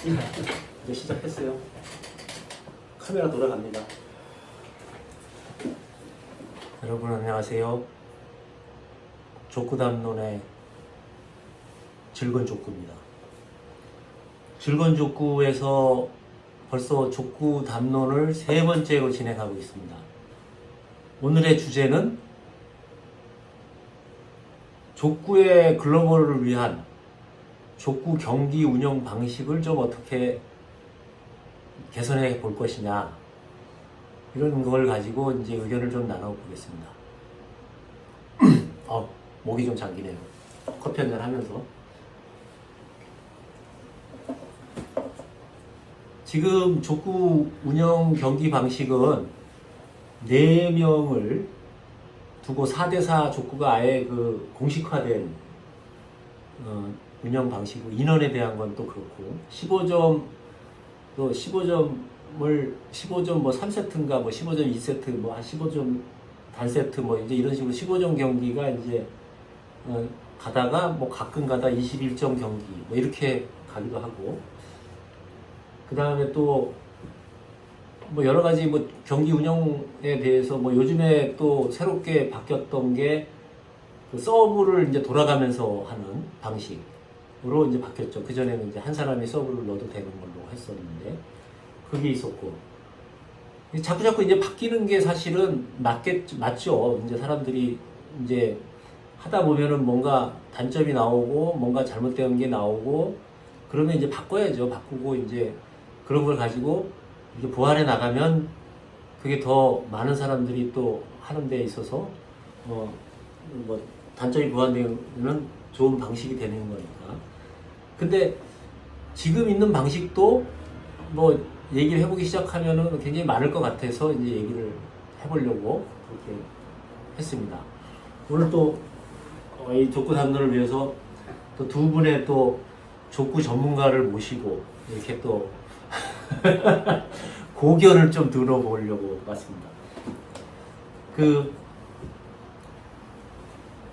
이제 시작했어요. 카메라 돌아갑니다. 여러분 안녕하세요. 족구담론의 즐거운 족구입니다. 즐거운 족구에서 벌써 족구 담론을 세 번째로 진행하고 있습니다. 오늘의 주제는 족구의 글로벌을 위한 족구 경기 운영 방식을 좀 어떻게 개선해 볼 것이냐, 이런 걸 가지고 이제 의견을 좀 나눠보겠습니다. 목이 좀 잠기네요. 커피 한잔 하면서. 지금 족구 운영 경기 방식은 4명을 두고 4대4 족구가 아예 그 공식화된 운영 방식이고, 인원에 대한 건 또 그렇고, 15점 뭐 3세트인가 뭐 15점 2세트 뭐 한 15점 단세트 뭐 이제 이런 식으로 15점 경기가 이제 가다가 뭐 가끔 가다 21점 경기 뭐 이렇게 가기도 하고, 그 다음에 또 뭐 여러 가지 뭐 경기 운영에 대해서 뭐 요즘에 또 새롭게 바뀌었던 게 그 서브를 이제 돌아가면서 하는 방식으로 이제 바뀌었죠. 그전에는 이제 한 사람이 서브를 넣어도 되는 걸로 했었는데 그게 있었고, 자꾸 이제 바뀌는 게 사실은 맞죠. 이제 사람들이 이제 하다 보면은 뭔가 단점이 나오고 뭔가 잘못된 게 나오고, 그러면 이제 바꿔야죠. 바꾸고 이제 그런 걸 가지고 이제 보완해 나가면 그게 더 많은 사람들이 또 하는 데 있어서 뭐 단점이 보완되는 좋은 방식이 되는 거니까. 근데 지금 있는 방식도 뭐 얘기를 해보기 시작하면은 굉장히 많을 것 같아서 이제 얘기를 해보려고 그렇게 했습니다. 오늘 또 이 족구 담론을 위해서 또 두 분의 또 족구 전문가를 모시고 이렇게 또 고견을 좀 들어보려고 왔습니다.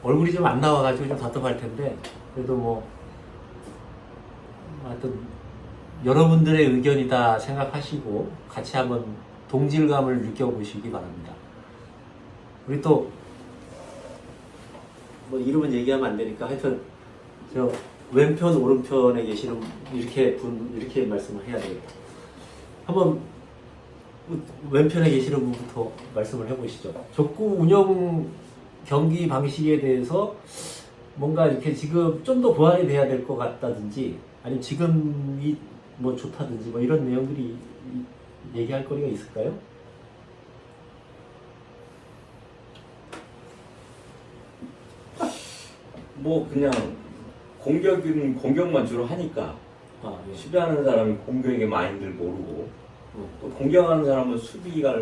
얼굴이 좀 안 나와가지고 좀 답답할 텐데, 그래도 뭐 하여튼 여러분들의 의견이다 생각하시고 같이 한번 동질감을 느껴보시기 바랍니다. 우리 또 뭐 이름은 얘기하면 안 되니까 하여튼 저 왼편 오른편에 계시는 이렇게 말씀을 해야 되겠다. 한번 왼편에 계시는 분부터 말씀을 해보시죠. 족구 운영 경기 방식에 대해서 뭔가 이렇게 지금 좀 더 보완이 돼야 될 것 같다든지, 아니면 지금이 뭐 좋다든지 뭐 이런 내용들이 얘기할 거리가 있을까요? 뭐 그냥 공격은 공격만 주로 하니까 예. 수비하는 사람이 공격의 마인드를 모르고, 또 공격하는 사람은 수비가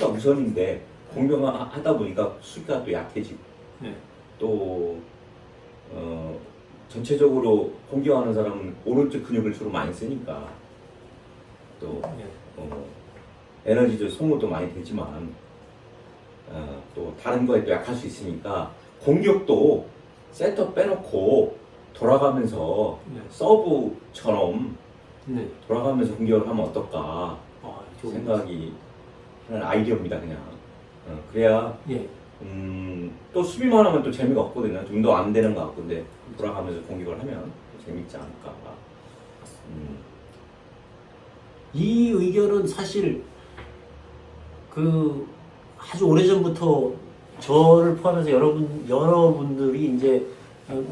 우선인데 공격하다 보니까 수비가 또 약해지고, 네. 또 전체적으로 공격하는 사람은 오른쪽 근육을 주로 많이 쓰니까 또 네. 에너지적 소모도 많이 되지만 또 다른 거에 또 약할 수 있으니까, 공격도 세터 빼놓고 돌아가면서 네. 서브처럼 네. 돌아가면서 공격을 하면 어떨까 생각이 하는 아이디어입니다. 그냥 그래야 예. 또 수비만 하면 또 재미가 없거든요. 운동 안 되는 것 같고, 근데 돌아가면서 공격을 하면 재밌지 않을까. 이 의견은 사실 아주 오래전부터 저를 포함해서 여러분들이 이제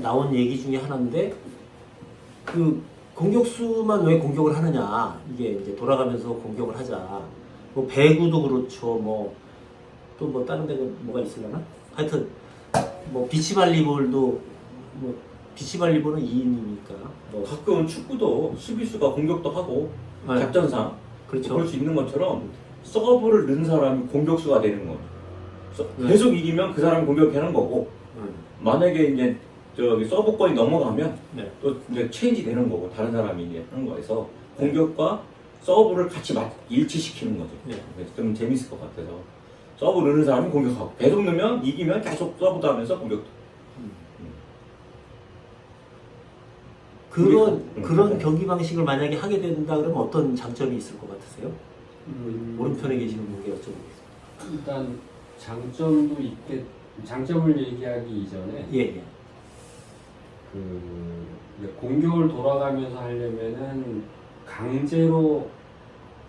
나온 얘기 중에 하나인데, 공격수만 왜 공격을 하느냐, 이게 이제 돌아가면서 공격을 하자. 뭐 배구도 그렇죠. 또 뭐 다른 데가 뭐가 있으려나? 하여튼 뭐 비치발리볼도 비치발리볼은 2인이니까 가끔은 축구도 수비수가 공격도 하고, 네. 작전상 그렇죠. 그럴 수 있는 것처럼 서브를 넣은 사람이 공격수가 되는 거예요. 네. 계속 이기면 그 사람이 공격하는 거고, 만약에 이제 서브권이 넘어가면 네. 또 이제 체인지 되는 거고, 다른 사람이 이제 하는 거에서 공격과 서브를 같이 일치시키는 거죠. 네. 그래서 좀 재밌을 것 같아서 서브 넣는 사람이 공격하고, 계속 넣으면 이기면 계속 서브도 하면서 공격도. 그런 경기 방식을 만약에 하게 된다 그러면 어떤 장점이 있을 것 같으세요? 오른편에 계시는 분께 여쭤보겠습니다. 일단 장점도 있게 장점을 얘기하기 이전에 예, 예. 이제 공격을 돌아가면서 하려면은 강제로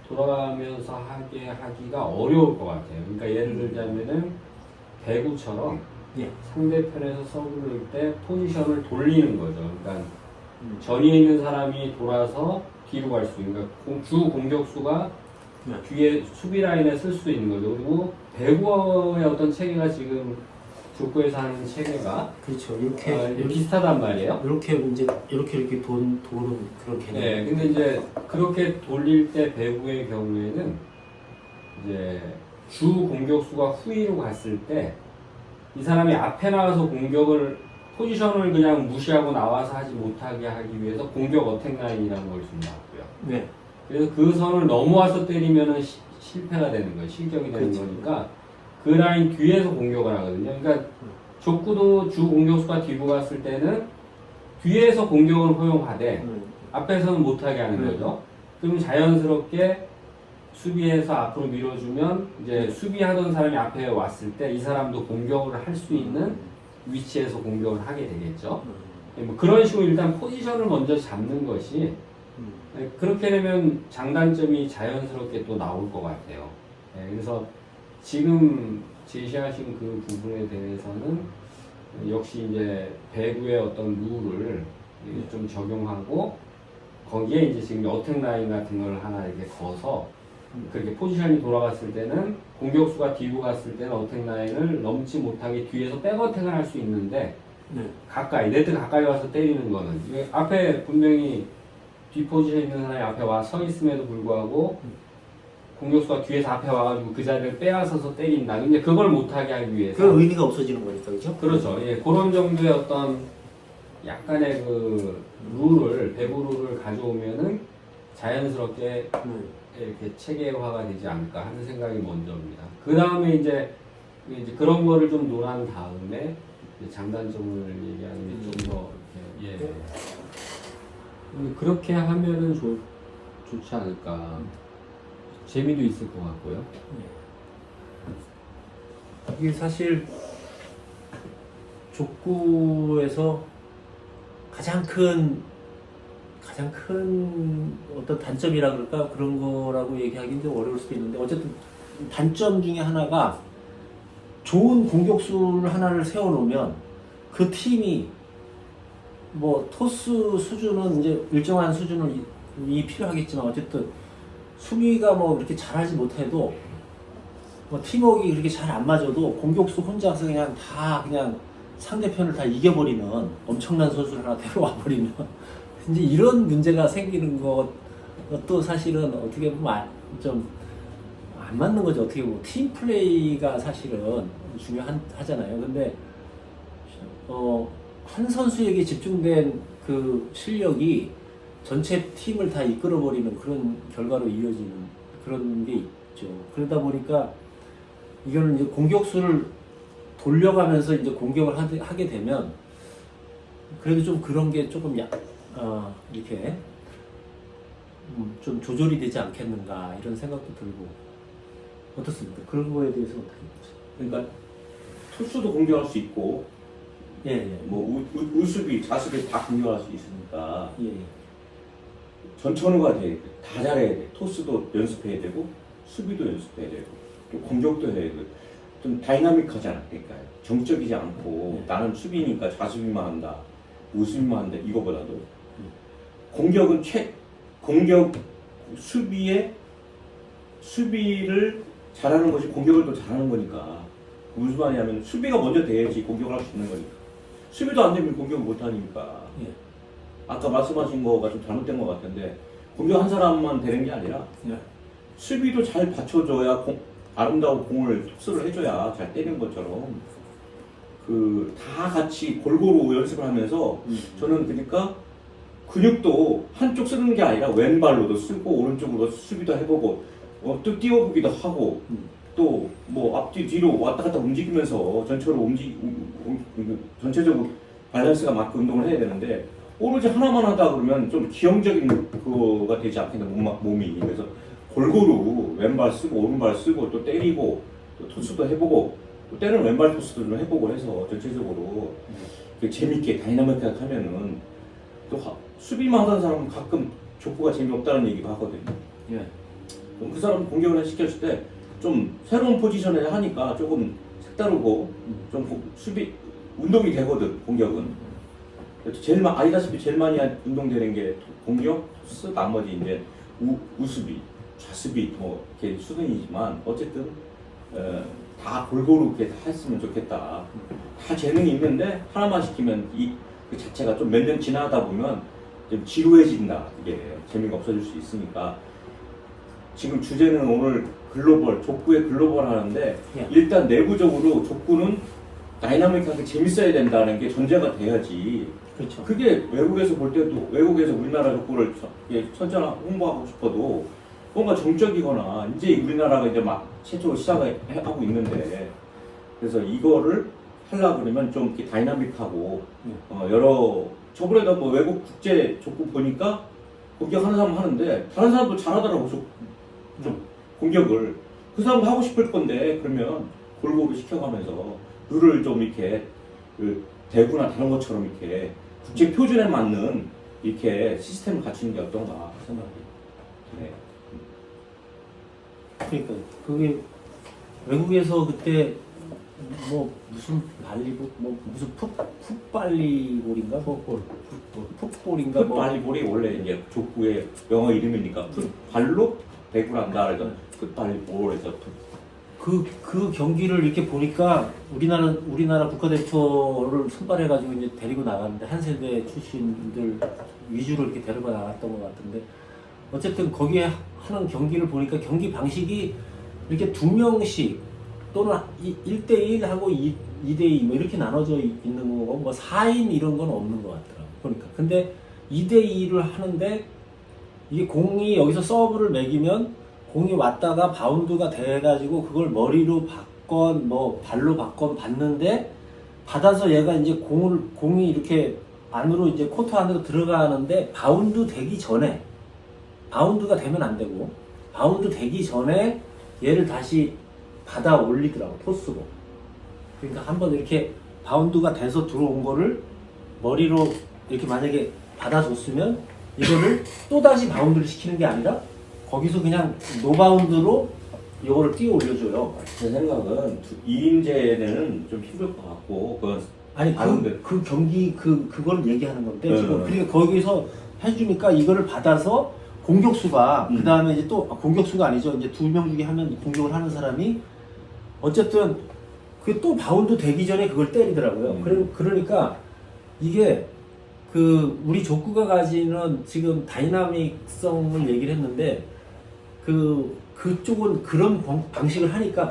돌아가면서 하기가 어려울 것 같아요. 그러니까 예를 들자면은 배구처럼 예. 상대편에서 서브를 넣을 때 포지션을 돌리는 거죠. 그러니까 전위에 있는 사람이 돌아서 뒤로 갈 수 있는, 그러니까 주 공격수가 네. 뒤에 수비 라인에 쓸 수 있는 거죠. 그리고 배구의 어떤 체계가 지금 족구에서 하는 체계가 그렇죠. 이렇게 비슷하단 말이에요. 이렇게 이제 이렇게 도는 그런 개념. 네, 근데 이제 그렇게 돌릴 때 배구의 경우에는 이제 주 공격수가 후위로 갔을 때 이 사람이 앞에 나가서 공격을 포지션을 그냥 무시하고 나와서 하지 못하게 하기 위해서 공격 어택 라인이라는 걸 준다고요. 네. 그래서 그 선을 넘어와서 때리면은 실패가 되는 거예요. 실격이 되는 그렇죠. 거니까 그 라인 뒤에서 공격을 하거든요. 그러니까 족구도 주 공격수가 뒤로 갔을 때는 뒤에서 공격을 허용하되 앞에서는 못하게 하는 거죠. 그럼 자연스럽게 수비에서 앞으로 밀어주면 이제 수비하던 사람이 앞에 왔을 때 이 사람도 공격을 할 수 있는 위치에서 공격을 하게 되겠죠. 뭐 그런 식으로 일단 포지션을 먼저 잡는 것이 그렇게 되면 장단점이 자연스럽게 또 나올 것 같아요. 그래서 지금 제시하신 그 부분에 대해서는 역시 이제 배구의 어떤 룰을 좀 적용하고 거기에 이제 지금 어택 라인 같은 걸 하나 이렇게 거서 그렇게 포지션이 돌아갔을 때는 공격수가 뒤로 갔을 때는 어택 라인을 넘지 못하게 뒤에서 백 어택을 할 수 있는데 네. 가까이 네트 가까이 와서 때리는 거는 이게 앞에 분명히 뒤 포지션에 있는 사람이 앞에 와 서 있음에도 불구하고 공격수가 뒤에서 앞에 와가지고 그 자리를 빼앗아서 때린다. 근데 그걸 못하게 하기 위해서 그 의미가 없어지는 거니까 그렇죠? 그렇죠. 예, 그런 정도의 어떤 약간의 그 룰을 배구 룰을 가져오면은 자연스럽게 이렇게 체계화가 되지 않을까 하는 생각이 먼저입니다. 그 다음에 이제 그런 거를 좀 논한 다음에 이제 장단점을 얘기하는 게 좀 더 이렇게 그렇게 하면은 좋지 않을까. 재미도 있을 것 같고요. 이게 사실 족구에서 가장 큰 어떤 단점이라 그럴까 그런 거라고 얘기하기는 좀 어려울 수도 있는데 어쨌든 단점 중에 하나가 좋은 공격수를 하나를 세워놓으면 그 팀이 뭐 토스 수준은 이제 일정한 수준이 필요하겠지만 어쨌든 수비가 뭐 그렇게 잘하지 못해도 뭐 팀워크가 그렇게 잘 안 맞아도 공격수 혼자서 그냥 상대편을 다 이겨버리는 엄청난 선수를 하나 데려와 버리면 이제 이런 문제가 생기는 것도 사실은 어떻게 보면 좀 안 맞는 거죠. 어떻게 보면 팀 플레이가 사실은 중요하잖아요. 근데 한 선수에게 집중된 그 실력이 전체 팀을 다 이끌어버리는 그런 결과로 이어지는 그런 게 있죠. 그러다 보니까 이거는 이제 공격수를 돌려가면서 이제 공격을 하게 되면 그래도 좀 그런 게 조금 이렇게 좀 조절이 되지 않겠는가 이런 생각도 들고 어떻습니까? 그런 거에 대해서 어떻게 보세요? 그러니까 투수도 공격할 수 있고 예. 뭐 우수비, 좌수비 다 공격할 수 있으니까 예. 전천후가 돼. 다 잘해야 돼. 토스도 연습해야 되고 수비도 연습해야 되고 또 공격도 해야 되고 좀 다이나믹하잖아. 그러니까 정적이지 않고 나는 수비니까 좌수비만 한다, 우수비만 한다 이거보다도 공격은 수비를 잘하는 것이 공격을 또 잘하는 거니까 무슨 말이냐면 수비가 먼저 돼야지 공격을 할 수 있는 거니까 수비도 안 되면 공격을 못 하니까 아까 말씀하신 거가 좀 잘못된 것 같은데 공격 한 사람만 되는 게 아니라 수비도 잘 받쳐줘야 아름다운 공을 흡수를 해줘야 잘 때리는 것처럼 그 다 같이 골고루 연습을 하면서 저는 그러니까 근육도 한쪽 쓰는 게 아니라 왼발로도 쓰고 오른쪽으로 수비도 해보고 또 뛰어보기도 하고 또 뭐 앞뒤 뒤로 왔다 갔다 움직이면서 전체적으로 밸런스가 맞게 운동을 해야 되는데 오로지 하나만 하다 그러면 좀 기형적인 그거가 되지 않겠나 몸이. 그래서 골고루 왼발 쓰고 오른발 쓰고 또 때리고 또 토스도 해보고 또 때는 왼발 토스도 좀 해보고 해서 전체적으로 재밌게 다이나믹하게 하면은 또 수비만 하던 사람은 가끔 족구가 재미없다는 얘기도 하거든요. 예. 그럼 그 사람 공격을 시켰을 때 좀 새로운 포지션에 하니까 조금 색다르고 좀 수비 운동이 되거든. 공격은 아시다시피 제일 많이 운동되는 게 공격, 토스, 나머지 이제 우수비, 좌수비 뭐 이렇게 수준이지만 어쨌든 다 골고루 이렇게 다 했으면 좋겠다. 다 재능이 있는데 하나만 시키면 그 자체가 좀 몇 년 지나다 보면 좀 지루해진다. 이게 재미가 없어질 수 있으니까 지금 주제는 오늘 글로벌, 족구의 글로벌 하는데 일단 내부적으로 족구는 다이나믹하게 재밌어야 된다는 게 전제가 돼야지. 그렇죠. 그게 외국에서 볼 때도 외국에서 우리나라 족구를 선전 홍보하고 싶어도 뭔가 정적이거나 이제 우리나라가 이제 막 최초로 시작하고 있는데 그래서 이거를 하려고 그러면 좀 이렇게 다이나믹하고 여러 저번에도 뭐 외국 국제 족구 보니까 공격하는 사람 하는데 다른 사람도 잘하더라고 좀 공격을 그 사람도 하고 싶을 건데 그러면 골고루 시켜가면서 룰을 좀 이렇게 그 대구나 다른 것처럼 이렇게 국제 표준에 맞는 이렇게 시스템을 갖추는 게 어떤가 생각이 드네요. 그러니까 그게 외국에서 그때 뭐 무슨 발리볼 뭐 무슨 풋발리볼인가 풋볼인가 뭐 풋발리볼이 원래 이제 족구의 영어 이름이니까 풋발로 배구를 한다 그래서 풋발리볼에서 그 경기를 이렇게 보니까 우리나라 국가대표를 선발해가지고 이제 데리고 나갔는데 한 세대 출신들 위주로 이렇게 데리고 나갔던 것 같은데 어쨌든 거기에 하는 경기를 보니까 경기 방식이 이렇게 2명씩 또는 1대1 하고 2대2 뭐 이렇게 나눠져 있는 거고 뭐 4인 이런 건 없는 것 같더라고 보니까. 근데 2대2를 하는데 이게 공이 여기서 서브를 매기면 공이 왔다가 바운드가 돼가지고 그걸 머리로 받건 뭐 발로 받건 받는데 받아서 얘가 이제 공이 이렇게 안으로 이제 코트 안으로 들어가는데 바운드 되기 전에 바운드가 되면 안 되고 바운드 되기 전에 얘를 다시 받아 올리더라고 토스로. 그러니까 한번 이렇게 바운드가 돼서 들어온 거를 머리로 이렇게 만약에 받아줬으면 이거를 또 다시 바운드를 시키는 게 아니라 거기서 그냥 노바운드로 이거를 띄워 올려줘요. 제 생각은 2인제는 좀 힘들 것 같고 그건 아니 그 경기 그걸 얘기하는 건데 지금 네. 그러니까 거기서 해주니까 이거를 받아서 공격수가 그 다음에 이제 또 공격수가 아니죠. 이제 2명 중에 하면 공격을 하는 사람이 어쨌든 그 또 바운드 되기 전에 그걸 때리더라고요. 그러니까 이게 그 우리 족구가 가지는 지금 다이나믹성을 얘기를 했는데 그쪽은 그런 방식을 하니까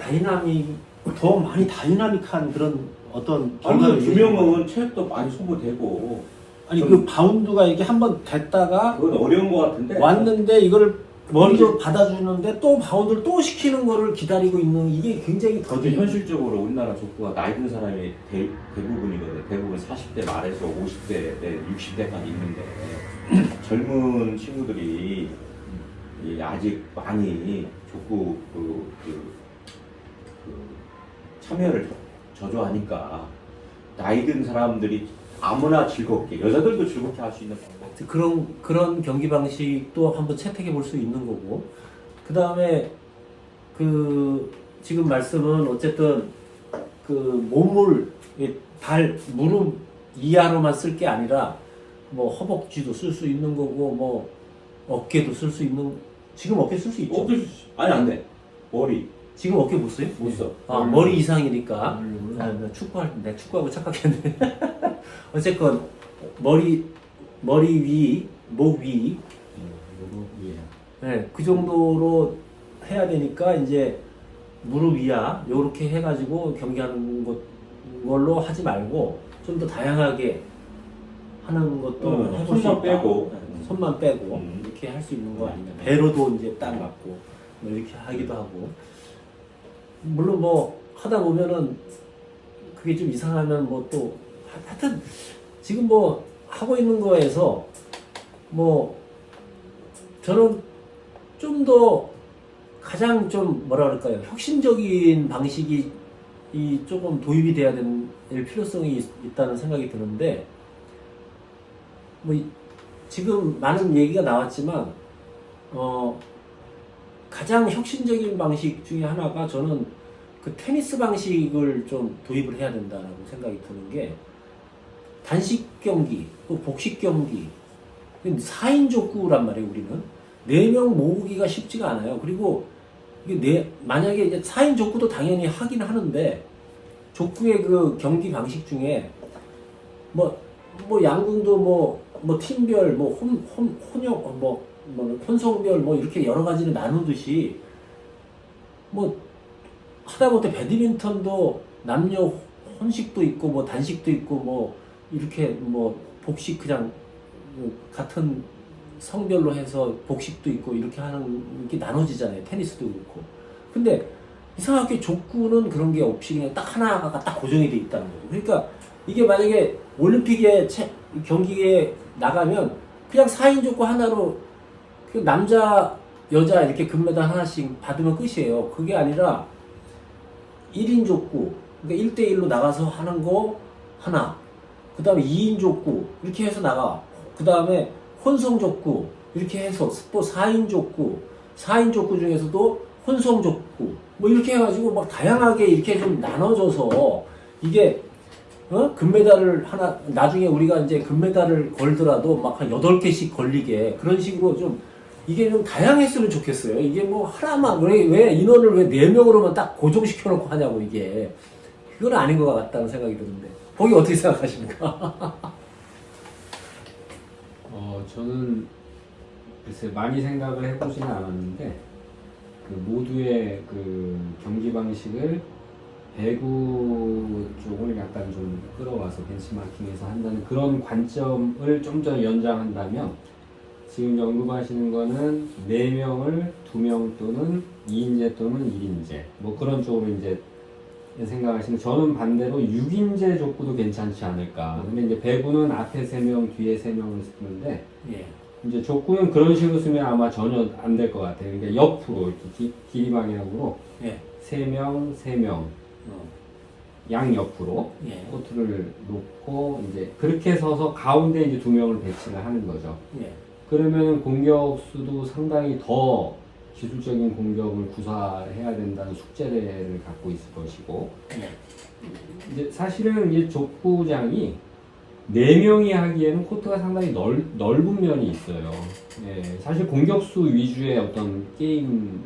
더 많이 다이나믹한 그런 어떤 아무래도 2명은 체력도 많이 소모되고 아니 그 바운드가 이게 한번 됐다가 그건 어려운 것 같은데 왔는데 이거를 머리로 받아주는데 또 바운드를 또 시키는 거를 기다리고 있는 이게 굉장히 그것도 현실적으로 우리나라 족구가 나이 든 사람이 대부분이거든요. 대부분 40대 말에서 50대, 60대까지 있는데 젊은 친구들이 아직 많이 족구 참여를 저조하니까 나이 든 사람들이 아무나 즐겁게 여자들도 즐겁게 할 수 있는 방법. 그런 경기 방식도 한번 채택해 볼 수 있는 거고 그 다음에 그 지금 말씀은 어쨌든 그 몸을 무릎 이하로만 쓸 게 아니라 뭐 허벅지도 쓸 수 있는 거고 뭐 어깨도 쓸 수 있는 지금 어깨 쓸 수 있죠? 아니 안 돼. 머리. 지금 어깨 못 써요? 못 써. 아 머리 이상이니까. 나 축구할 때 축구하고 착각했네. 어쨌건 머리 위, 목 위, 네, 그 정도로 해야 되니까 이제 무릎 위야 요렇게 해가지고 경기하는 걸로 하지 말고 좀 더 다양하게 하는 것도 해볼 수 손만 있다. 빼고. 네, 손만 빼고 이렇게 할 수 있는 거 아니면 배로도 이제 딱 맞고 뭐 이렇게 하기도 하고 물론 뭐 하다 보면은 그게 좀 이상하면 뭐 또 하여튼 지금 뭐 하고 있는 거에서 뭐 저는 좀 더 가장 좀 뭐라 그럴까요? 혁신적인 방식이 이 조금 도입이 돼야 될 필요성이 있다는 생각이 드는데 뭐 지금 많은 얘기가 나왔지만 가장 혁신적인 방식 중에 하나가 저는 그 테니스 방식을 좀 도입을 해야 된다라고 생각이 드는 게 단식 경기, 또 복식 경기, 4인 족구란 말이에요. 우리는 4명 모으기가 쉽지가 않아요. 그리고 이게 만약에 이제 4인 족구도 당연히 하긴 하는데 족구의 그 경기 방식 중에 뭐 양궁도 뭐 팀별 혼용 혼성별 이렇게 여러 가지를 나누듯이 뭐 하다못해 배드민턴도 남녀 혼식도 있고 뭐 단식도 있고 뭐 이렇게 뭐 복식 그냥 같은 성별로 해서 복식도 있고 이렇게 하는 게 나눠지잖아요. 테니스도 그렇고. 근데 이상하게 족구는 그런 게 없이 그냥 딱 하나가 딱 고정이 돼 있다는 거죠. 그러니까 이게 만약에 올림픽에 경기에 나가면 그냥 4인 족구 하나로 그 남자 여자 이렇게 금메달 하나씩 받으면 끝이에요. 그게 아니라 1인 족구, 그러니까 1대1로 나가서 하는 거 하나, 그 다음에 2인 족구 이렇게 해서 나가. 그 다음에 혼성 족구 이렇게 해서 또 4인 족구, 4인 족구 중에서도 혼성 족구 뭐 이렇게 해가지고 막 다양하게 이렇게 좀 나눠져서 이게 금메달을 하나 나중에 우리가 이제 금메달을 걸더라도 막 한 8개씩 걸리게 그런 식으로 좀 이게 좀 다양했으면 좋겠어요. 이게 뭐 하나만 왜 인원을 왜 4명으로만 딱 고정시켜 놓고 하냐고 이게 그건 아닌 것 같다는 생각이 드는데 거기 어떻게 생각하십니까? 저는 글쎄 많이 생각을 해보지는 않았는데 그 모두의 그 경기 방식을 배구 쪽을 약간 좀 끌어와서 벤치마킹해서 한다는 그런 관점을 좀 더 연장한다면 지금 언급하시는 거는 4명을 2명 또는 2인제 또는 1인제 뭐 그런 쪽으로 이제 생각하시는 저는 반대로 6인제 족구도 괜찮지 않을까. 근데 이제 배구는 앞에 3명, 뒤에 3명을 쓰는데 예. 이제 족구는 그런 식으로 쓰면 아마 전혀 안 될 것 같아요. 그러니까 옆으로 이렇게 길이 방향으로 예. 3명, 3명 양 옆으로 예. 코트를 놓고 이제 그렇게 서서 가운데 이제 2명을 배치를 하는 거죠. 예. 그러면 공격수도 상당히 더 기술적인 공격을 구사해야 된다는 숙제를 갖고 있을 것이고 예. 이제 사실은 이 족구장이 4명이 하기에는 코트가 상당히 넓은 면이 있어요. 예, 사실 공격수 위주의 어떤 게임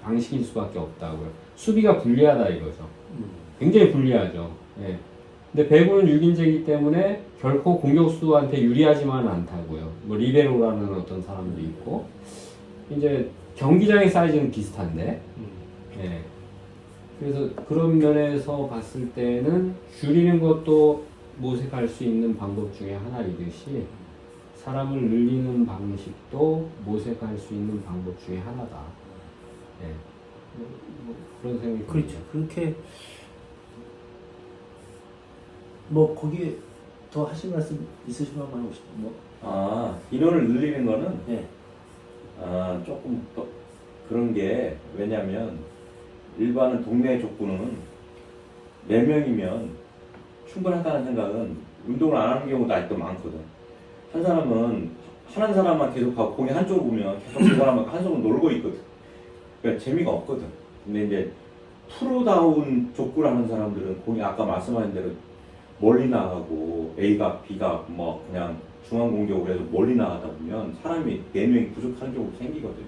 방식일 수밖에 없다고요. 수비가 불리하다 이거죠. 굉장히 불리하죠. 예. 근데 배구는 6인제이기 때문에 결코 공격수한테 유리하지만은 않다고요. 뭐 리베로라는 어떤 사람도 있고 이제 경기장의 사이즈는 비슷한데 예. 그래서 그런 면에서 봤을 때는 줄이는 것도 모색할 수 있는 방법 중에 하나이듯이 사람을 늘리는 방식도 모색할 수 있는 방법 중에 하나다. 예. 뭐 그런 생각이 그렇죠. 듭니다. 그렇게 뭐 거기에 더 하실 말씀 있으시면 한번 해보시죠. 뭐. 인원을 늘리는 거는 예. 조금 또 그런 게 왜냐면 일반은 동네 족구는 4명이면 충분하다는 생각은 운동을 안 하는 경우도 아직도 많거든. 한 사람은 하는 사람만 계속 하고 공이 한쪽으로 보면 계속 그 사람은 한쪽으로 놀고 있거든. 그러니까 재미가 없거든. 근데 이제 프로다운 족구를 하는 사람들은 공이 아까 말씀하신 대로 멀리 나가고 A가 B가 뭐 그냥 중앙 공격을 해서 멀리 나가다 보면 사람이 4명이 부족한 경우도 생기거든.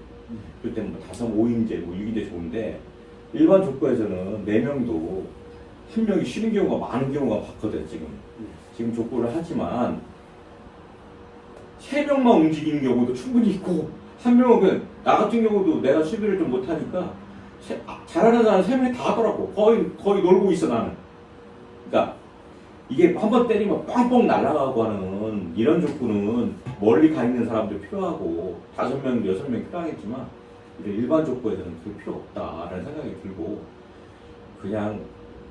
그럴 때는 뭐 5, 5인제, 뭐 6인제 좋은데 일반 족구에서는 4명도 한 명이 쉬는 경우가 많은 경우가 봤거든. 지금 족구를 하지만 3명만 움직이는 경우도 충분히 있고 한 명은 나 같은 경우도 내가 수비를 좀 못하니까 잘하는 사람 3명이 다 하더라고. 거의 놀고 있어 나는. 그러니까 이게 한 번 때리면 뻥뻥 날아가고 하는 이런 족구는 멀리 가 있는 사람도 필요하고 5명, 6명 필요하겠지만 일반 족구에서는 그게 필요 없다라는 생각이 들고 그냥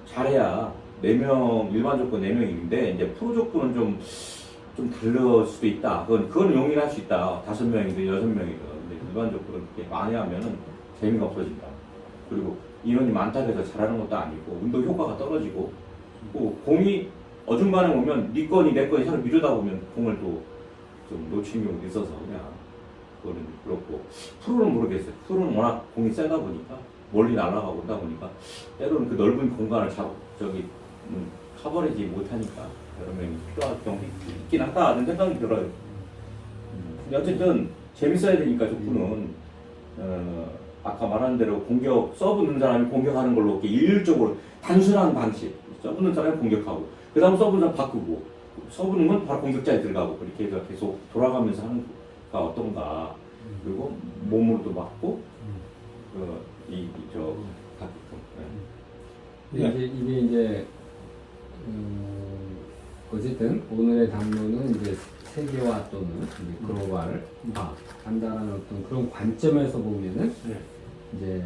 잘해야 4명, 일반 족구 4명인데 이제 프로 족구는 좀 다를 수도 있다. 그건 용인할 수 있다. 5명이든 6명이든. 근데 일반적으로 그렇게 많이 하면은 재미가 없어진다. 그리고 인원이 많다고 해서 잘하는 것도 아니고 운동 효과가 떨어지고 또 공이 어중간에 오면 네 건이 내 건이 서로 미루다 보면 공을 또 좀 놓치는 경우도 있어서 그냥 그거는 그렇고 프로는 모르겠어요. 프로는 워낙 공이 세다 보니까 멀리 날아가고 그러다 보니까 때로는 그 넓은 공간을 커버리지 못하니까 여러 명이 필요할 경우도 있긴 하다는 생각이 들어요. 근데 어쨌든 재밌어야 되니까 족구는 아까 말한 대로 공격 서브 넣는 사람이 공격하는 걸로 이렇게 일률적으로 단순한 방식 서브 넣는 사람이 공격하고 그 다음 서브 좀 바꾸고 서브 넣으면 바로 공격자에 들어가고 그렇게 해서 계속 돌아가면서 하는 가 어떤가 그리고 몸으로도 맞고 이저 이게 이제 어쨌든 오늘의 담론은 이제 세계화 또는 이제 글로벌화 한다는 어떤 그런 관점에서 보면은 이제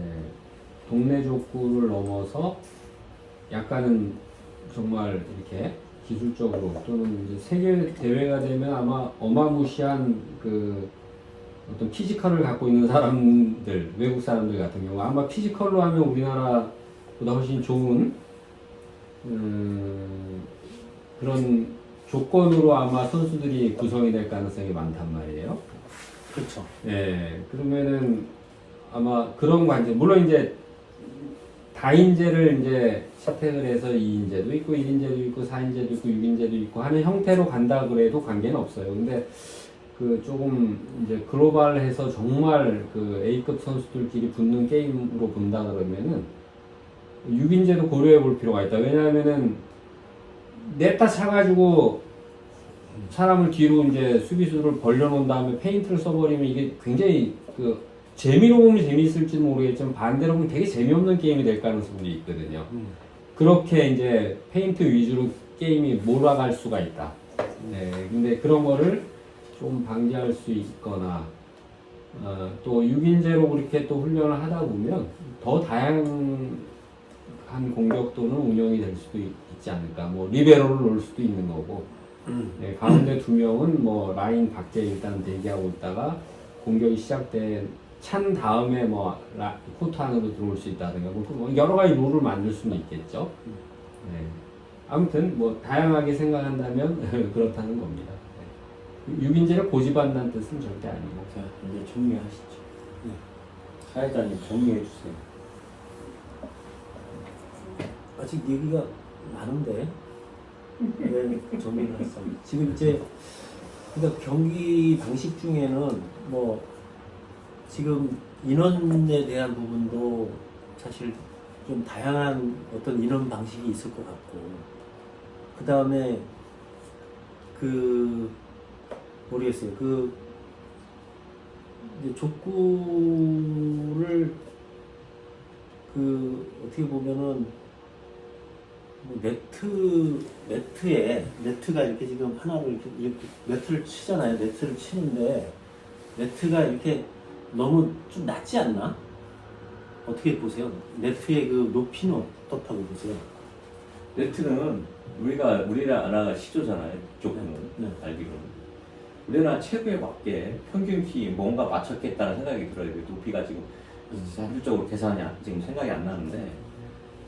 동네 족구를 넘어서 약간은 정말 이렇게 기술적으로 또는 이제 세계 대회가 되면 아마 어마무시한 그 어떤 피지컬을 갖고 있는 사람들, 외국 사람들 같은 경우 아마 피지컬로 하면 우리나라보다 훨씬 좋은 그런 조건으로 아마 선수들이 구성이 될 가능성이 많단 말이에요. 그렇죠. 예, 그러면은 아마 그런 관점, 물론 이제 다인제를 이제 채택을 해서 2인제도 있고 1인제도 있고 4인제도 있고 6인제도 있고 하는 형태로 간다 그래도 관계는 없어요. 근데 그 조금 이제 글로벌해서 정말 그 A급 선수들끼리 붙는 게임으로 본다 그러면은 6인제도 고려해 볼 필요가 있다. 왜냐하면은 냈다 차가지고 사람을 뒤로 이제 수비수를 벌려놓은 다음에 페인트를 써버리면 이게 굉장히 그 재미로 보면 재미있을지는 모르겠지만 반대로 보면 되게 재미없는 게임이 될 가능성이 있거든요. 그렇게 이제 페인트 위주로 게임이 몰아갈 수가 있다. 네, 근데 그런 거를 좀 방지할 수 있거나 또 6인제로 그렇게 또 훈련을 하다 보면 더 다양한 공격도는 운영이 될 수도 있지 않을까. 뭐 리베로를 놓을 수도 있는 거고 네, 가운데 2명은 뭐 라인 밖에 일단 대기하고 있다가 공격이 시작된 찬 다음에 뭐 코트 안으로 들어올 수 있다든가 뭐 여러 가지 룰을 만들 수는 있겠죠. 네. 아무튼 뭐 다양하게 생각한다면 그렇다는 겁니다. 네. 6인제를 고집한다는 뜻은 절대 아니고. 자 이제 정리하시죠. 사회자님 정리해 주세요. 아직 얘기가 많은데 왜 정리를 했어? 지금 이제 그러니까 경기 방식 중에는 뭐 지금 인원에 대한 부분도 사실 좀 다양한 어떤 인원 방식이 있을 것 같고 그 다음에 그 모르겠어요. 그 이제 족구를 그 어떻게 보면은 뭐 네트가 이렇게 지금 하나를 이렇게 네트를 치잖아요. 네트를 치는데 네트가 이렇게 너무 좀 낮지 않나? 어떻게 보세요? 네트의 그 높이는 어떻다고 보세요? 네트는 우리나라가 시조잖아요. 족구는 알기로는 우리나라 체구에 맞게 평균 키 뭔가 맞췄겠다는 생각이 들어요. 높이가 지금 산술적으로 계산이 지금 생각이 안 나는데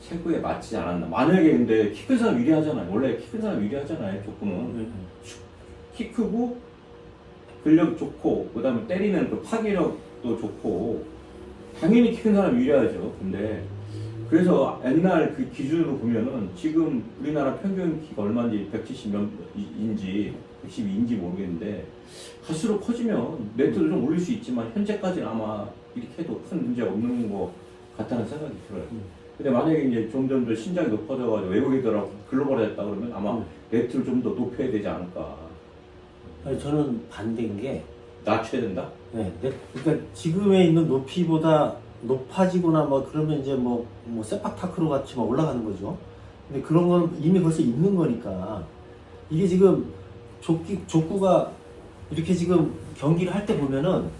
체구에 맞지 않았나. 만약에 근데 키 큰 사람 유리하잖아요. 원래 키 큰 사람 유리하잖아요. 족구는 키 크고 근력 좋고 그다음에 때리는 그 파괴력도 좋고 당연히 키 큰 사람 유리하죠. 근데 그래서 옛날 그 기준으로 보면은 지금 우리나라 평균 키가 얼마인지 170인지 112인지 모르겠는데 갈수록 커지면 네트도 좀 올릴 수 있지만 현재까지는 아마 이렇게 해도 큰 문제가 없는 것 같다는 생각이 들어요. 근데 만약에 이제 점점 더 신장이 높아져가지고 외국인들하고 글로벌화됐다 그러면 아마 네트를 좀 더 높여야 되지 않을까. 아니, 저는 반대인 게 낮춰야 된다? 네, 그러니까 지금에 있는 높이보다 높아지거나 뭐 그러면 이제 뭐 세팍타크로 같이 막 올라가는 거죠. 근데 그런 건 이미 벌써 있는 거니까 이게 지금 족구가 이렇게 지금 경기를 할 때 보면은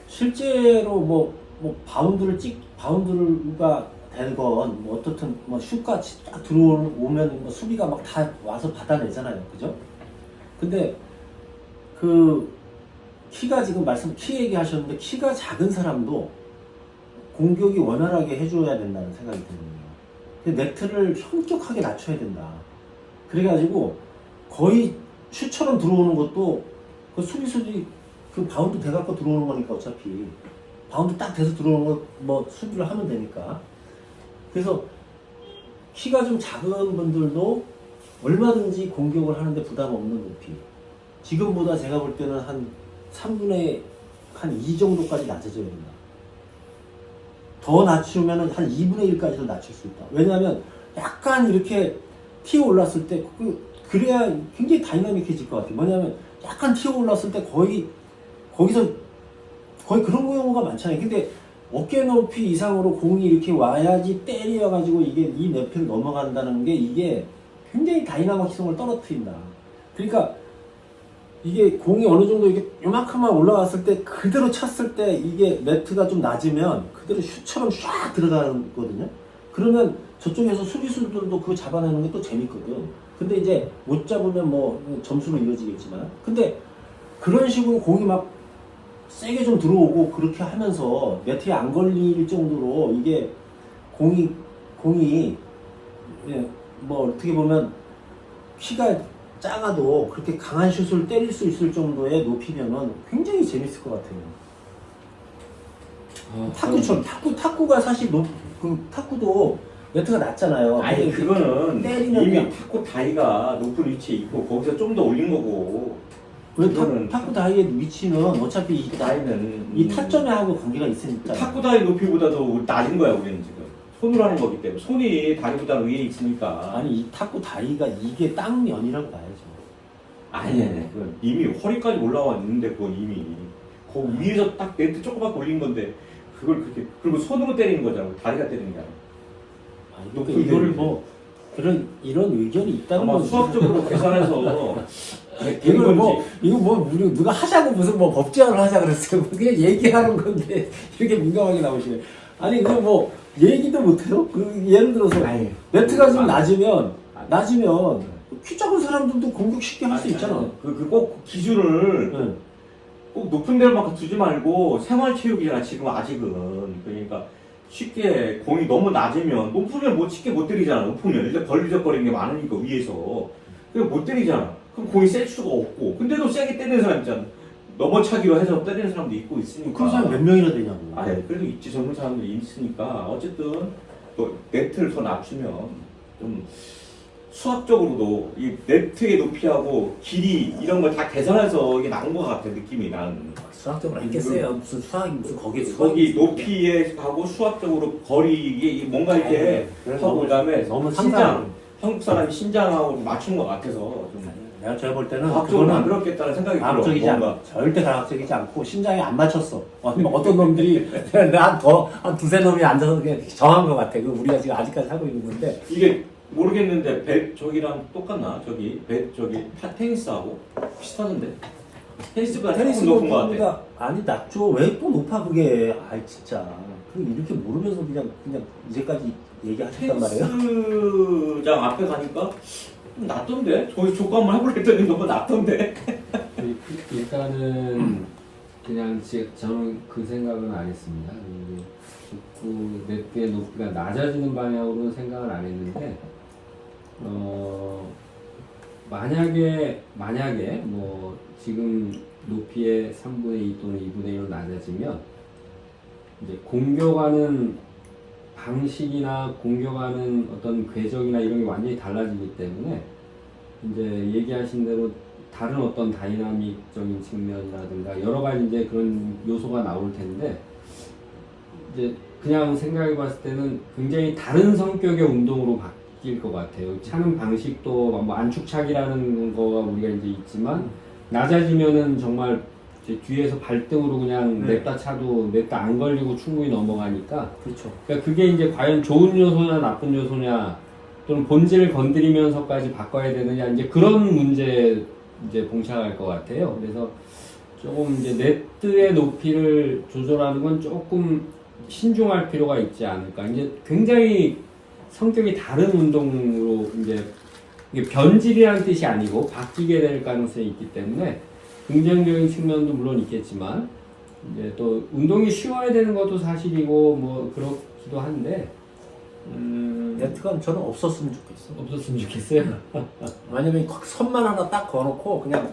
실제로 뭐 바운드가 되건 뭐 어떻든 뭐 슛같이 딱 들어오면 뭐 수비가 막 다 와서 받아내잖아요, 그죠? 근데 그 키가 지금 키 얘기하셨는데 키가 작은 사람도 공격이 원활하게 해줘야 된다는 생각이 드는데요. 네트를 현격하게 낮춰야 된다. 그래가지고 거의 슛처럼 들어오는 것도 그 수비수들이 그 바운드 돼갖고 들어오는 거니까 어차피 바운드 딱 돼서 들어오는 거 뭐 수비를 하면 되니까. 그래서 키가 좀 작은 분들도 얼마든지 공격을 하는데 부담 없는 높이. 지금보다 제가 볼 때는 한 3분의 한 2 정도까지 낮아져야 된다. 더 낮추면 한 2분의 1까지도 낮출 수 있다. 왜냐하면 약간 이렇게 튀어 올랐을 때 그래야 굉장히 다이나믹해질 것 같아요. 뭐냐면 약간 튀어 올랐을 때 거기서 거의 그런 경우가 많잖아요. 근데 어깨 높이 이상으로 공이 이렇게 와야지 때려가지고 이게 이 네트를 넘어간다는 게 이게 굉장히 다이나믹성을 떨어뜨린다. 그러니까 이게 공이 어느 정도 이게 요만큼만 올라왔을 때 그대로 찼을 때 이게 네트가 좀 낮으면 그대로 슛처럼 쫙 들어가거든요. 그러면 저쪽에서 수비수들도 그거 잡아내는 게 또 재밌거든. 근데 이제 못 잡으면 뭐 점수로 이어지겠지만, 근데 그런 식으로 공이 막 세게 좀 들어오고 그렇게 하면서 네트에 안 걸릴 정도로 이게 공이 예, 뭐 어떻게 보면 키가 작아도 그렇게 강한 슛을 때릴 수 있을 정도의 높이면은 굉장히 재밌을 것 같아요. 탁구처럼 탁구가 사실 그 탁구도 네트가 낮잖아요. 아니 그거는 때리면 이미 탁구 다이가 높은 위치에 있고 거기서 좀 더 올린 거고. 왜 그거는 탁구 다이의 위치는 어차피 이 다이는 타점하고 관계가 있으니까. 탁구 다이 높이보다도 낮은 거야 우리는 지금. 손으로 하는 거기 때문에 손이 다리보다 위에 있으니까. 아니 이 탁구 다이가 이게 땅면이라고 봐야죠. 아니 그건 이미 허리까지 올라와 있는데 그건 이미 거기 위에서 딱 네트 조그맣게 올린 건데 그걸 그렇게 그리고 손으로 때리는 거잖아. 다리가 때리는 게 아니야. 아니, 그러니까 이거를 뭐 이런 의견이 있다는 아마 거죠. 수학적으로 계산해서 이거 뭐 우리 누가 하자고 무슨 뭐 법제안을 하자 그랬어요. 그냥 얘기하는 건데 이렇게 민감하게 나오시네. 아니 그거 뭐 얘기도 못해요? 그 예를 들어서 아니, 네트가 좀 낮으면 키 작은 사람들도 공격 쉽게 할 수 있잖아. 꼭 기준을 네. 꼭 높은 데로만 두지 말고 생활체육이잖아 지금 아직은. 그러니까 쉽게 공이 너무 낮으면 높으면 뭐 쉽게 못 때리잖아. 높으면 일단 걸리적거리는 게 많으니까 위에서 그냥 못 때리잖아. 그럼 공이 셀 수가 없고 근데도 세게 때리는 사람 있잖아. 넘어차기로 해서 때리는 사람도 있고 있으니까. 그런 사람 몇 명이나 되냐고. 아니 그래도 있지. 젊은 사람들이 있으니까 어쨌든 또 네트를 더 낮추면 좀 수학적으로도 이 네트의 높이하고 길이 이런 걸 다 계산해서 이게 나온 것 같아 느낌이 나는. 수학적으로 알겠어요. 무슨 수학이 무슨 거기 높이에 하고 수학적으로 거리 이게 뭔가 이렇게 하고 그다음에 너무 신장 한국 사람이 신장하고 맞춘 것 같아서 좀 내가 제가 볼 때는 과학적으로 그거는 만들었겠다는 생각이 들어. 과학적이지 뭔가. 않고 절대 과학적이지 않고 신장에 안 맞췄어. 어떤 놈들이 한 두세 놈이 앉아서 그냥 정한 것 같아. 그 우리가 지금 아직까지 하고 있는 건데 이게 모르겠는데 저기랑 똑같나? 저기 테니스하고 비슷하던데. 테니스보다 조금 높은 것 같아. 보다 아니 낮죠. 왜 또 높아 그게? 아이 진짜. 그 이렇게 모르면서 그냥 이제까지 얘기하셨단 말이에요. 테니스장 앞에 가니까 좀 낫던데? 저기 족구 한번 해보려 했더니 너무 낫던데? 일단은 그냥 저는 그 생각은 안 했습니다. 족구 네트의 높이가 낮아지는 방향으로는 생각을 안 했는데 만약에 뭐 지금 높이의 3분의 2 또는 2분의 1로 낮아지면 이제 공격하는 방식이나 공격하는 어떤 궤적이나 이런 게 완전히 달라지기 때문에 이제 얘기하신 대로 다른 어떤 다이나믹적인 측면이라든가 여러 가지 이제 그런 요소가 나올 텐데 이제 그냥 생각해 봤을 때는 굉장히 다른 성격의 운동으로 바뀔 것 같아요. 차는 방식도 뭐 안축차기라는 거가 우리가 이제 있지만 낮아지면은 정말 이제 뒤에서 발등으로 그냥 냅다 차도 냅다 안 걸리고 충분히 넘어가니까 그렇죠. 그러니까 그게 이제 과연 좋은 요소냐 나쁜 요소냐 또는 본질을 건드리면서까지 바꿔야 되느냐 이제 그런 문제 이제 봉착할 것 같아요. 그래서 조금 이제 네트의 높이를 조절하는 건 조금 신중할 필요가 있지 않을까. 이제 굉장히 성격이 다른 운동으로 이제 이게 변질이라는 뜻이 아니고 바뀌게 될 가능성이 있기 때문에 긍정적인 측면도 물론 있겠지만 이제 또 운동이 쉬워야 되는 것도 사실이고 뭐 그렇기도 한데 네트가 저는 없었으면 좋겠어. 없었으면 좋겠어요. 왜냐면 선만 하나 딱 거놓고 그냥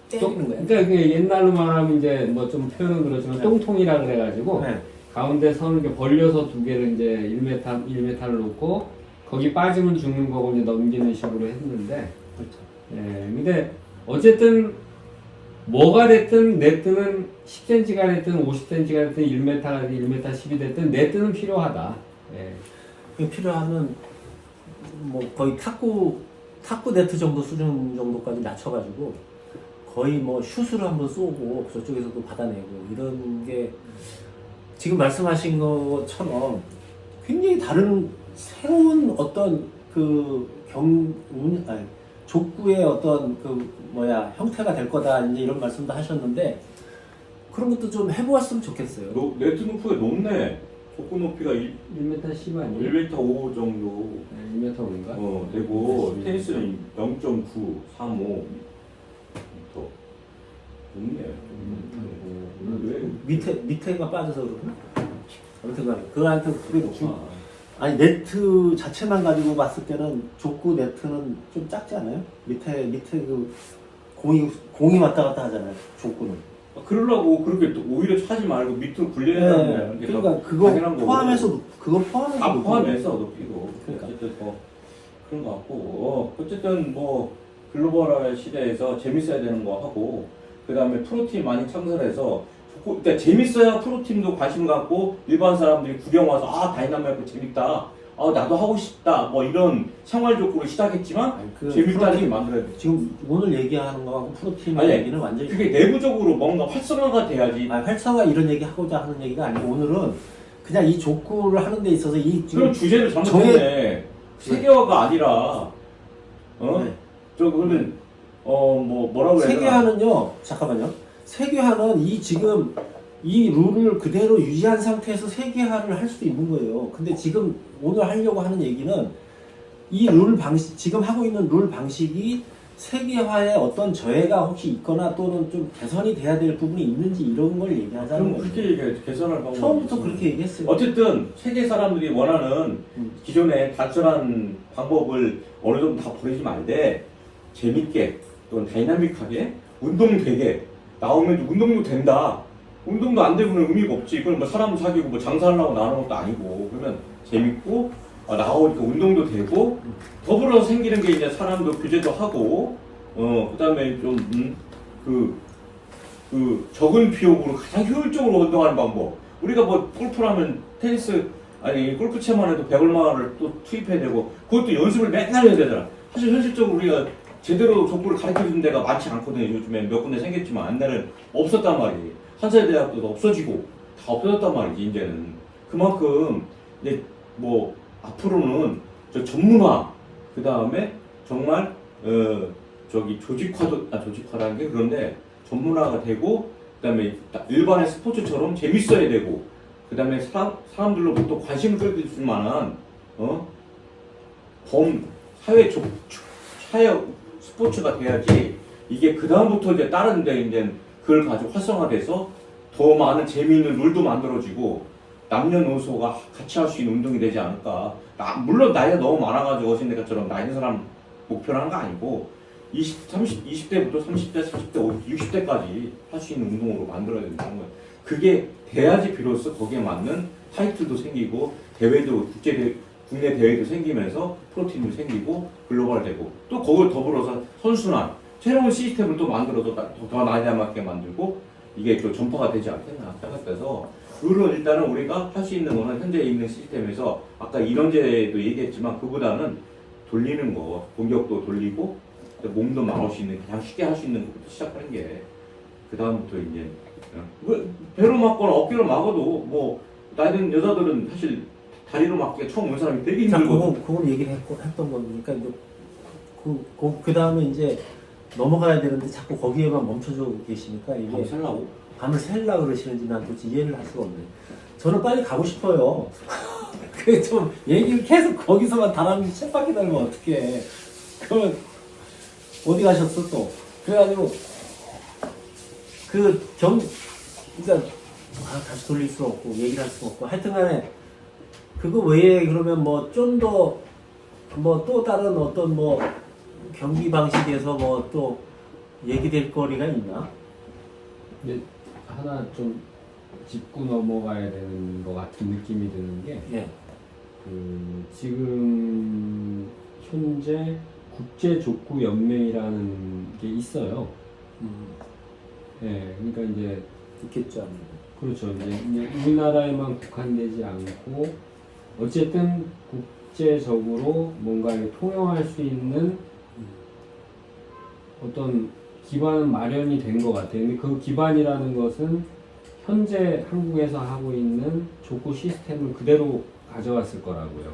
때리는 거야. 그러니까 그게 옛날로 말하면 이제 뭐 좀 표현은 그렇지만 네. 똥통이라 그래가지고 네. 가운데 선을 이렇게 벌려서 두 개를 이제 1m를 놓고 거기 빠지면 죽는 거고 이제 넘기는 식으로 했는데 그렇죠. 예, 근데 어쨌든 뭐가 됐든 내 뜨는 10cm가 됐든 50cm가 됐든 1m가 됐든 1m 10이 됐든 내 뜨는 필요하다. 예. 그 필요하면 뭐 거의 탁구 네트 정도 수준 정도까지 낮춰가지고 거의 뭐 슛으로 한번 쏘고 저쪽에서도 받아내고 이런 게 지금 말씀하신 것처럼 굉장히 다른 새로운 어떤 족구의 어떤 형태가 될 거다 이제 이런 말씀도 하셨는데 그런 것도 좀 해보았으면 좋겠어요. 네트 높이가 높네. 족구 높이가 1m 10 아니에요? 1m 5 정도 1m 5인가? 되고 테니스는 0.9, 35m 높네요. 왜? 밑에가 빠져서 그러나? 아무튼 간에 그거한테 그래도 아니 네트 자체만 가지고 봤을 때는 족구 네트는 좀 작지 않아요? 밑에 그 공이 왔다 갔다 하잖아요. 족구는. 그러려고 그렇게 또 오히려 차지 말고 밑으로 굴려야 네, 그러니까 그거 포함해서 다 포함해서 높이고 그러니까. 어쨌든 뭐 그런 것 같고 어쨌든 뭐 글로벌 시대에서 재밌어야 되는 거 하고 그 다음에 프로팀 많이 창설해서 그러니까 재밌어야 프로팀도 관심 갖고 일반 사람들이 구경 와서 아 다이나마이트 재밌다 나도 하고 싶다 뭐 이런 생활적으로 시작했지만 재밌다는 게 만들어야 돼. 지금 오늘 얘기하는 거하고 프로팀 아니, 얘기는 완전히 그게 내부적으로 뭔가 활성화가 돼야지. 활성화 이런 얘기 하고자 하는 얘기가 아니고 오늘은 그냥 이 족구를 하는 데 있어서 이 그런 주제를 잘못했네. 세계화가 아니라 네. 저 그러면 뭐라고 해야 되나? 세계화는요. 잠깐만요. 세계화는 지금 이 룰을 그대로 유지한 상태에서 세계화를 할 수도 있는 거예요. 근데 지금 오늘 하려고 하는 얘기는 이 룰 방식, 지금 하고 있는 룰 방식이 세계화에 어떤 저해가 혹시 있거나 또는 좀 개선이 돼야 될 부분이 있는지 이런 걸 얘기하자는 그럼 거예요. 그렇게 얘기해 개선할 방법. 처음부터 그렇게 얘기했어요. 어쨌든 세계 사람들이 원하는 기존의 단순한 방법을 어느 정도 다 버리지 말되 재밌게 또는 다이나믹하게 운동되게 나오면 운동도 된다. 운동도 안 되면 의미가 없지. 그럼 뭐 사람 사귀고 뭐 장사하려고 나오는 것도 아니고 그러면 재밌고 나오니까 운동도 되고 더불어 생기는 게 이제 사람도 교제도 하고 그다음에 좀 적은 비용으로 가장 효율적으로 운동하는 방법. 우리가 뭐 골프라면 골프채만 해도 100얼마 원을 또 투입해야 되고 그것도 연습을 맨날 해야 되더라. 사실 현실적으로 우리가 제대로 족구를 가르쳐주는 데가 많지 않거든요. 요즘에 몇 군데 생겼지만 옛날에는 없었단 말이에요. 한사대학교도 없어지고 다 없어졌단 말이지 이제는. 그만큼 이제 뭐 앞으로는 저 전문화 그 다음에 정말 조직화라는 게 그런데 전문화가 되고 그 다음에 일반의 스포츠처럼 재밌어야 되고 그 다음에 사람들로부터 관심을 끌 수 있을 만한 사회 스포츠가 돼야지 이게 그 다음부터 이제 다른데 이제 그걸 가지고 활성화돼서 더 많은 재미있는 룰도 만들어지고 남녀노소가 같이 할 수 있는 운동이 되지 않을까. 물론 나이가 너무 많아가지고 어신대가처럼 나이 든 사람 목표로 하는 거 아니고 20대부터 30대, 40대, 60대까지 할 수 있는 운동으로 만들어야 된다는 거예요. 그게 돼야지 비로소 거기에 맞는 타이틀도 생기고 대회도 국내 대회도 생기면서 프로팀도 생기고 글로벌되고 또 그걸 더불어서 선순환 새로운 시스템을 또 만들어서 더 나이에 맞게 만들고 이게 또 전파가 되지 않겠나 생각돼서 룰은 일단은 우리가 할 수 있는 거는 현재 있는 시스템에서 아까 이런제도 얘기했지만 그보다는 돌리는 거 공격도 돌리고 몸도 막을 수 있는 그냥 쉽게 할 수 있는 것부터 시작하는 게 그 다음부터 이제 배로 막거나 어깨로 막아도 뭐 나이든 여자들은 사실 다리로 막기가 처음 온 사람이 되게 힘들거든. 그건 얘기를 했던 거니까 이제 그 다음에 이제 넘어가야 되는데 자꾸 거기에만 멈춰져 계시니까 이게 밤을 새려고 그러시는지 난 도대체 이해를 할 수가 없네. 저는 빨리 가고 싶어요. 그 좀 얘기를 계속 거기서만 다람쥐 쳇바퀴 달면 어떡해. 그러면 어디 가셨어 또? 그래가지고 그러니까 다시 돌릴 수 없고 얘기를 할 수 없고 하여튼간에 그거 외에 그러면 뭐 좀 더 뭐 또 다른 어떤 뭐 경기 방식에서 뭐 또 얘기될 거리가 있나? 근데 하나 좀 짚고 넘어가야 되는 것 같은 느낌이 드는 게 예. 지금 현재 국제족구연맹이라는 게 있어요. 예, 그러니까 이제 있겠죠 아무래도. 그렇죠. 이제 우리나라에만 국한되지 않고 어쨌든 국제적으로 뭔가를 통용할 수 있는 어떤 기반은 마련이 된 것 같아요. 근데 그 기반이라는 것은 현재 한국에서 하고 있는 족구 시스템을 그대로 가져갔을 거라고요.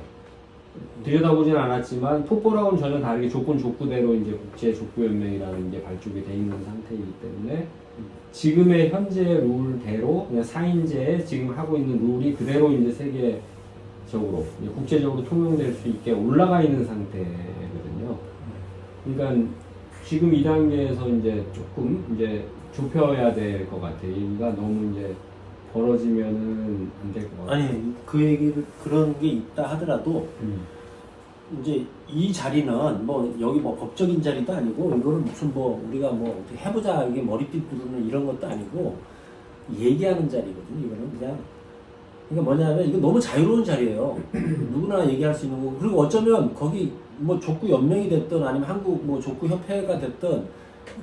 들여다보진 않았지만 풋볼하고는 전혀 다르게 족구는 족구대로 이제 국제족구연맹이라는 게 발족이 돼 있는 상태이기 때문에 지금의 현재 룰대로 그냥 4인제에 지금 하고 있는 룰이 그대로 이제 세계적으로 이제 국제적으로 통용될 수 있게 올라가 있는 상태거든요. 그러니까 지금 이 단계에서 이제 조금 이제 좁혀야 될 것 같아요. 얘기가 너무 이제 벌어지면은 안 될 것 같아요. 아니 그 얘기를 그런 게 있다 하더라도 이제 이 자리는 뭐 여기 뭐 법적인 자리도 아니고 이거는 무슨 뭐 우리가 뭐 어떻게 해보자 이게 머리빛 부르는 이런 것도 아니고 얘기하는 자리거든요. 이거는 그냥 그러니까 뭐냐면 이거 너무 자유로운 자리예요. 누구나 얘기할 수 있는 거고 그리고 어쩌면 거기 뭐 족구 연맹이 됐든 아니면 한국 뭐 족구 협회가 됐든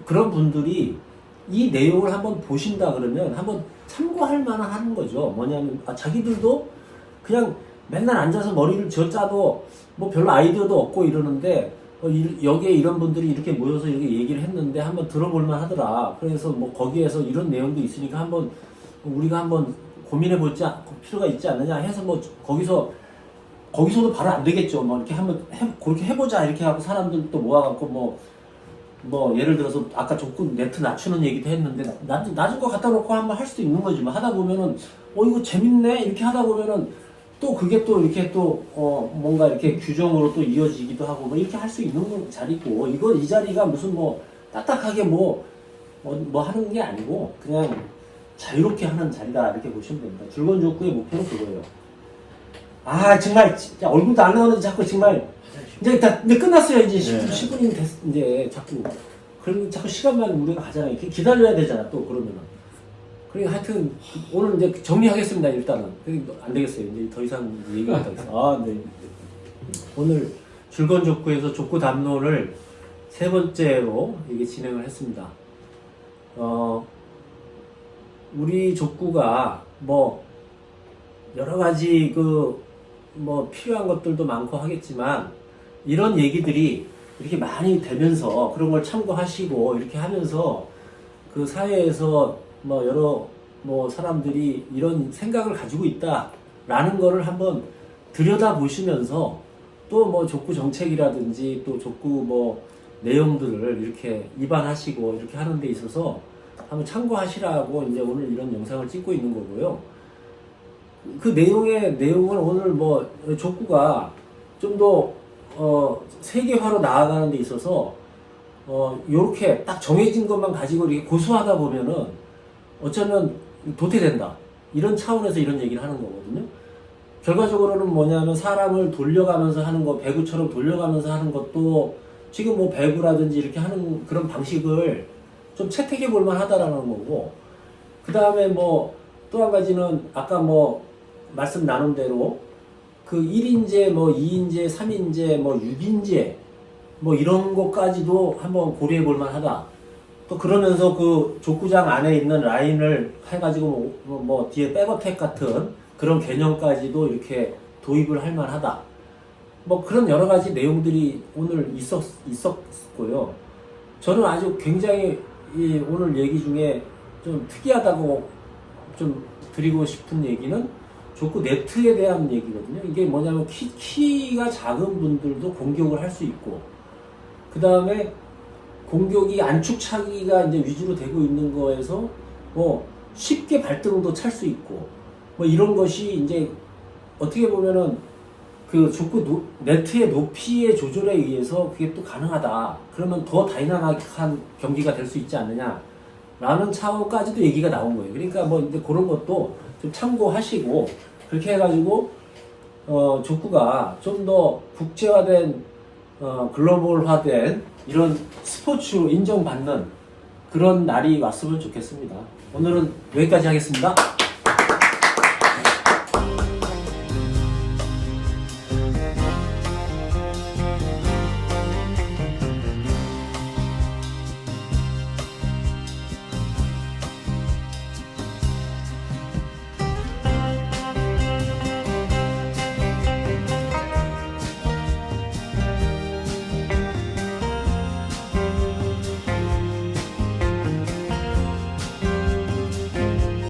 그런 분들이 이 내용을 한번 보신다 그러면 한번 참고할 만한 하는 거죠. 뭐냐면 자기들도 그냥 맨날 앉아서 머리를 쥐어짜도 뭐 별로 아이디어도 없고 이러는데 여기에 이런 분들이 이렇게 모여서 이렇게 얘기를 했는데 한번 들어볼 만 하더라. 그래서 뭐 거기에서 이런 내용도 있으니까 한번 우리가 한번 고민해 볼 필요가 있지 않느냐 해서 뭐 거기서도 바로 안 되겠죠. 뭐 이렇게 한번 그렇게 해보자 이렇게 하고 사람들도 모아갖고 뭐 예를 들어서 아까 족구 네트 낮추는 얘기도 했는데 낮은 거 갖다 놓고 한번 할 수도 있는 거지. 뭐 하다 보면은 이거 재밌네 이렇게 하다 보면은 또 그게 또 이렇게 또 뭔가 이렇게 규정으로 또 이어지기도 하고 뭐 이렇게 할 수 있는 자리고 이 자리가 무슨 뭐 딱딱하게 뭐 하는 게 아니고 그냥 자유롭게 하는 자리다 이렇게 보시면 됩니다. 줄건 족구의 목표는 그거예요. 정말 진짜 얼굴도 안 나오는데 자꾸 정말 이제 끝났어요. 이제 10분이 됐 이제 자꾸 시간만 우리가 가잖아요. 기다려야 되잖아 또 그러면은. 그러니까 하여튼 오늘 이제 정리하겠습니다. 일단은 안 되겠어요. 이제 더 이상 얘기가 못 하겠어요. 네. 오늘 줄건 족구에서 족구 담론을 세 번째로 이게 진행을 했습니다. 우리 족구가 뭐 여러 가지 뭐 필요한 것들도 많고 하겠지만 이런 얘기들이 이렇게 많이 되면서 그런 걸 참고하시고 이렇게 하면서 그 사회에서 뭐 여러 뭐 사람들이 이런 생각을 가지고 있다라는 거를 한번 들여다 보시면서 또 뭐 족구 정책이라든지 또 족구 뭐 내용들을 이렇게 입안하시고 이렇게 하는 데 있어서 한번 참고하시라고 이제 오늘 이런 영상을 찍고 있는 거고요. 그 내용을 오늘 뭐 족구가 좀 더 세계화로 나아가는 데 있어서 요렇게 딱 정해진 것만 가지고 이렇게 고수하다 보면은 어쩌면 도태된다. 이런 차원에서 이런 얘기를 하는 거거든요. 결과적으로는 뭐냐면 사람을 돌려가면서 하는 거, 배구처럼 돌려가면서 하는 것도 지금 뭐 배구라든지 이렇게 하는 그런 방식을 좀 채택해 볼 만하다라는 거고, 그 다음에 뭐 또 한 가지는 아까 뭐 말씀 나눈 대로 그 1인제, 뭐 2인제, 3인제, 뭐 6인제 뭐 이런 것까지도 한번 고려해 볼 만하다. 또 그러면서 그 족구장 안에 있는 라인을 해가지고 뭐 뒤에 백어택 같은 그런 개념까지도 이렇게 도입을 할 만하다. 뭐 그런 여러 가지 내용들이 오늘 있었고요. 저는 아주 굉장히 오늘 얘기 중에 좀 특이하다고 좀 드리고 싶은 얘기는 족구 네트에 대한 얘기거든요. 이게 뭐냐면 키가 작은 분들도 공격을 할 수 있고, 그 다음에 공격이 안축차기가 이제 위주로 되고 있는 거에서 뭐 쉽게 발등도 찰 수 있고, 뭐 이런 것이 이제 어떻게 보면은 그 족구 네트의 높이의 조절에 의해서 그게 또 가능하다. 그러면 더 다이나믹한 경기가 될 수 있지 않느냐. 라는 차원까지도 얘기가 나온 거예요. 그러니까 뭐 이제 그런 것도 좀 참고하시고 그렇게 해가지고 족구가 좀 더 국제화된 글로벌화된 이런 스포츠로 인정받는 그런 날이 왔으면 좋겠습니다. 오늘은 여기까지 하겠습니다.